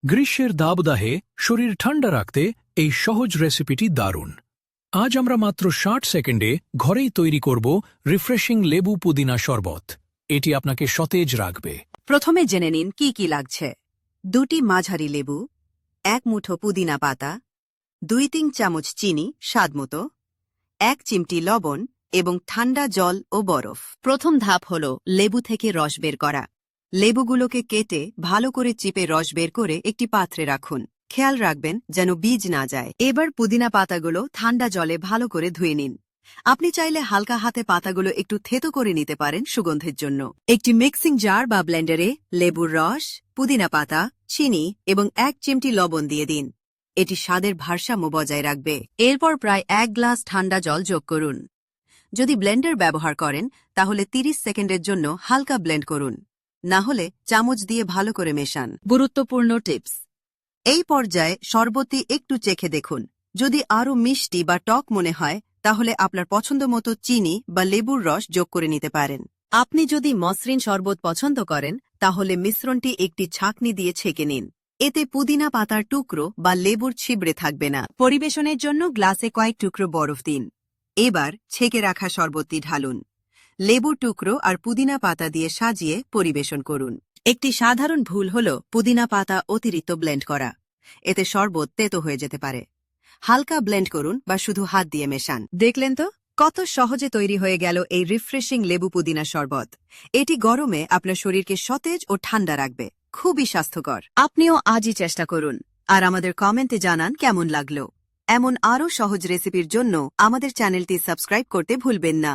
গ্রীষ্মের দাবদাহে শরীর ঠান্ডা রাখতে এই সহজ রেসিপিটি দারুণ। আজ আমরা মাত্র ৬০ সেকেন্ডে ঘরেই তৈরি করব রিফ্রেশিং লেবু পুদিনা শরবত। এটি আপনাকে সতেজ রাখবে। প্রথমে জেনে নিন কি কি লাগছে। 2টি মাঝারি লেবু, 1 মুঠো পুদিনা পাতা, 2-3 চামচ চিনি স্বাদমতো, 1 চিমটি লবণ এবং ঠান্ডা জল ও বরফ। প্রথম ধাপ হল লেবু থেকে রস বের করা। লেবুগুলোকে কেটে ভালো করে চিপে রস বের করে একটি পাত্রে রাখুন। খেয়াল রাখবেন যেন বীজ না যায়। এবার পুদিনা পাতাগুলো ঠান্ডা জলে ভালো করে ধুয়ে নিন। আপনি চাইলে হালকা হাতে পাতাগুলো একটু থেতো করে নিতে পারেন সুগন্ধের জন্য। একটি মিক্সিং জার বা ব্লেন্ডারে লেবুর রস, পুদিনা পাতা, চিনি এবং 1 চিমটি লবণ দিয়ে দিন। এটি স্বাদের ভারসাম্য বজায় রাখবে। এরপর প্রায় 1 গ্লাস ঠান্ডা জল যোগ করুন। যদি ব্লেন্ডার ব্যবহার করেন তাহলে 30 সেকেন্ডের জন্য হালকা ব্লেন্ড করুন, না হলে চামচ দিয়ে ভালো করে মেশান। গুরুত্বপূর্ণ টিপস: এই পর্যায়ে শরবতটি একটু চেখে দেখুন। যদি আরও মিষ্টি বা টক মনে হয় তাহলে আপনার পছন্দমতো চিনি বা লেবুর রস যোগ করে নিতে পারেন। আপনি যদি মসৃণ শরবত পছন্দ করেন তাহলে মিশ্রণটি একটি ছাঁকনি দিয়ে ছেঁকে নিন। এতে পুদিনা পাতার টুকরো বা লেবুর ছিবড়ে থাকবে না। পরিবেশনের জন্য গ্লাসে কয়েক টুকরো বরফ দিন। এবার ছেঁকে রাখা শরবতটি ঢালুন। লেবুর টুকরো আর পুদিনা পাতা দিয়ে সাজিয়ে পরিবেশন করুন। একটি সাধারণ ভুল হল পুদিনা পাতা অতিরিক্ত ব্লেন্ড করা। এতে শরবত তেতো হয়ে যেতে পারে। হালকা ব্লেন্ড করুন বা শুধু হাত দিয়ে মেশান। দেখলেন তো কত সহজে তৈরি হয়ে গেল এই রিফ্রেশিং লেবু পুদিনা শরবত। এটি গরমে আপনার শরীরকে সতেজ ও ঠান্ডা রাখবে। খুবই স্বাস্থ্যকর। আপনিও আজই চেষ্টা করুন আর আমাদের কমেন্টে জানান কেমন লাগলো। এমন আরও সহজ রেসিপির জন্য আমাদের চ্যানেলটি সাবস্ক্রাইব করতে ভুলবেন না।